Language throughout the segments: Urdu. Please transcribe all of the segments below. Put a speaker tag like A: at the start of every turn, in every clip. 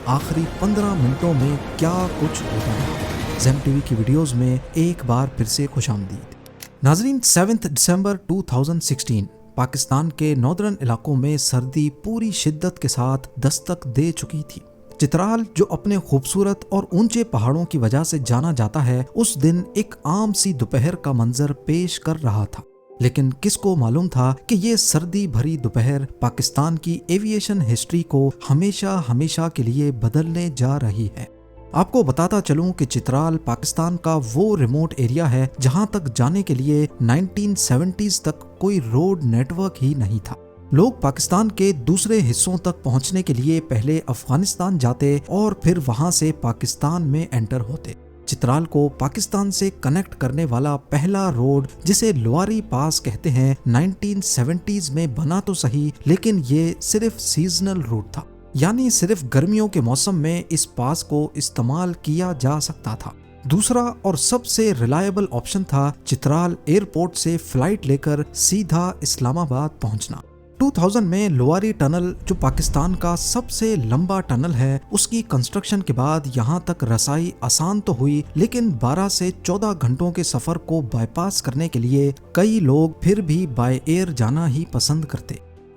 A: آخری 15 منٹوں میں کیا کچھ ہوتا ہے۔ زیم ٹی وی کی ویڈیوز میں ایک بار پھر سے خوش آمدید۔ ناظرین، 7 دسمبر 2016 پاکستان کے ناردرن علاقوں میں سردی پوری شدت کے ساتھ دستک دے چکی تھی۔ چترال، جو اپنے خوبصورت اور اونچے پہاڑوں کی وجہ سے جانا جاتا ہے، اس دن ایک عام سی دوپہر کا منظر پیش کر رہا تھا، لیکن کس کو معلوم تھا کہ یہ سردی بھری دوپہر پاکستان کی ایویشن ہسٹری کو ہمیشہ کے لیے بدلنے جا رہی ہے۔ آپ کو بتاتا چلوں کہ چترال پاکستان کا وہ ریموٹ ایریا ہے جہاں تک جانے کے لیے 1970s تک کوئی روڈ نیٹ ورک ہی نہیں تھا۔ لوگ پاکستان کے دوسرے حصوں تک پہنچنے کے لیے پہلے افغانستان جاتے اور پھر وہاں سے پاکستان میں انٹر ہوتے۔ چترال کو پاکستان سے کنیکٹ کرنے والا پہلا روڈ، جسے لواری پاس کہتے ہیں، 1970s میں بنا تو صحیح، لیکن یہ صرف سیزنل روٹ تھا، یعنی صرف گرمیوں کے موسم میں اس پاس کو استعمال کیا جا سکتا تھا۔ دوسرا اور سب سے ریلائبل آپشن تھا چترال ایئرپورٹ سے فلائٹ لے کر سیدھا اسلام آباد پہنچنا۔ 2000 میں لواری ٹنل، جو پاکستان کا سب سے لمبا ٹنل ہے، اس کی کنسٹرکشن کے بعد یہاں تک رسائی آسان تو ہوئی، لیکن 12 سے 14 گھنٹوں کے سفر کو بائی پاس کرنے کے لیے کئی لوگ پھر بھی بائی ایئر جانا ہی پسند کرتے۔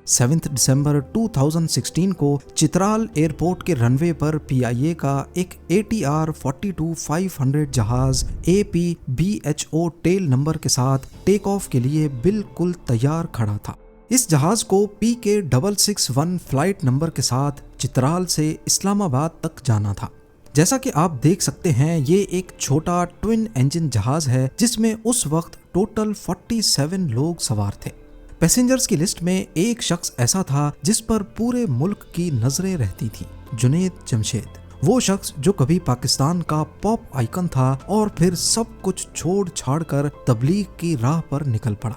A: 7 دسمبر 2016 کو چترال ایئرپورٹ کے رن وے پر PIA کا ایک ATR 42-500 جہاز APBHO ٹیل نمبر کے ساتھ ٹیک آف کے لیے بالکل تیار کھڑا تھا۔ اس جہاز کو PK661 فلائٹ نمبر کے ساتھ چترال سے اسلام آباد تک جانا تھا۔ جیسا کہ آپ دیکھ سکتے ہیں، یہ ایک چھوٹا ٹوین انجن جہاز ہے جس میں اس وقت ٹوٹل 47 لوگ سوار تھے۔ پیسنجرز کی لسٹ میں ایک شخص ایسا تھا جس پر پورے ملک کی نظریں رہتی تھیں، جنید جمشید، وہ شخص جو کبھی پاکستان کا پاپ آئیکن تھا اور پھر سب کچھ چھوڑ چھاڑ کر تبلیغ کی راہ پر نکل پڑا۔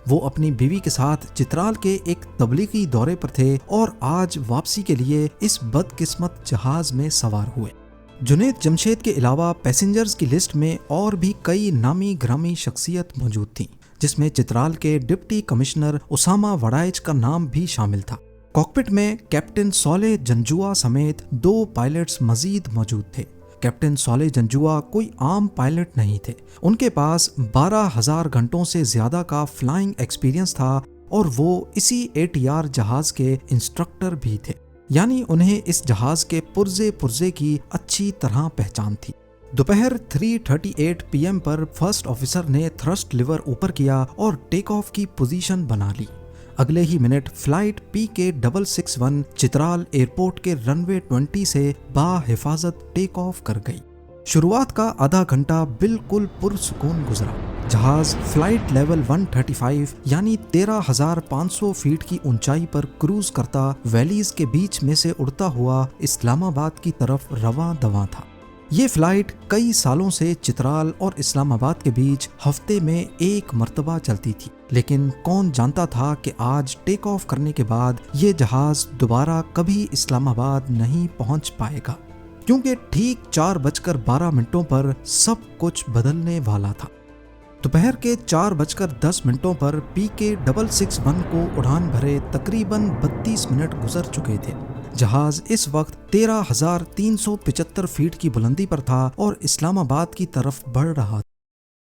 A: وہ اپنی بیوی کے ساتھ چترال کے ایک تبلیغی دورے پر تھے اور آج واپسی کے لیے اس بدقسمت جہاز میں سوار ہوئے۔ جنید جمشید کے علاوہ پیسنجرز کی لسٹ میں اور بھی کئی نامی گرامی شخصیت موجود تھیں، جس میں چترال کے ڈپٹی کمشنر اسامہ وڑائچ کا نام بھی شامل تھا۔ کاکپٹ میں کیپٹن صالح جنجوعہ سمیت 2 پائلٹس مزید موجود تھے۔ کیپٹن صالح جنجوعہ کوئی عام پائلٹ نہیں تھے، ان کے پاس 12,000 گھنٹوں سے زیادہ کا فلائنگ ایکسپیرینس تھا اور وہ اسی ATR جہاز کے انسٹرکٹر بھی تھے، یعنی انہیں اس جہاز کے پرزے کی اچھی طرح پہچان تھی۔ دوپہر 3:38 PM پر فرسٹ آفیسر نے تھرسٹ لیور اوپر کیا اور ٹیک آف کی پوزیشن بنا لی۔ اگلے ہی minute flight PK661 Chitral airport کے رن وے 20 سے بحفاظت ٹیک آف کر گئی۔ شروعات کا آدھا گھنٹہ بالکل پرسکون گزرا۔ جہاز فلائٹ لیول 135 یعنی 13,500 فیٹ کی اونچائی پر کروز کرتا ویلیز کے بیچ میں سے اڑتا ہوا اسلام آباد کی طرف رواں دواں تھا۔ یہ فلائٹ کئی سالوں سے چترال اور اسلام آباد کے بیچ ہفتے میں ایک مرتبہ چلتی تھی، لیکن کون جانتا تھا کہ آج ٹیک آف کرنے کے بعد یہ جہاز دوبارہ کبھی اسلام آباد نہیں پہنچ پائے گا، کیونکہ ٹھیک 4:12 پر سب کچھ بدلنے والا تھا۔ دوپہر کے 4:10 پر PK661 کو اڑان بھرے تقریباً 32 منٹ گزر چکے تھے۔ جہاز اس وقت 13,375 فیٹ کی بلندی پر تھا اور اسلام آباد کی طرف بڑھ رہا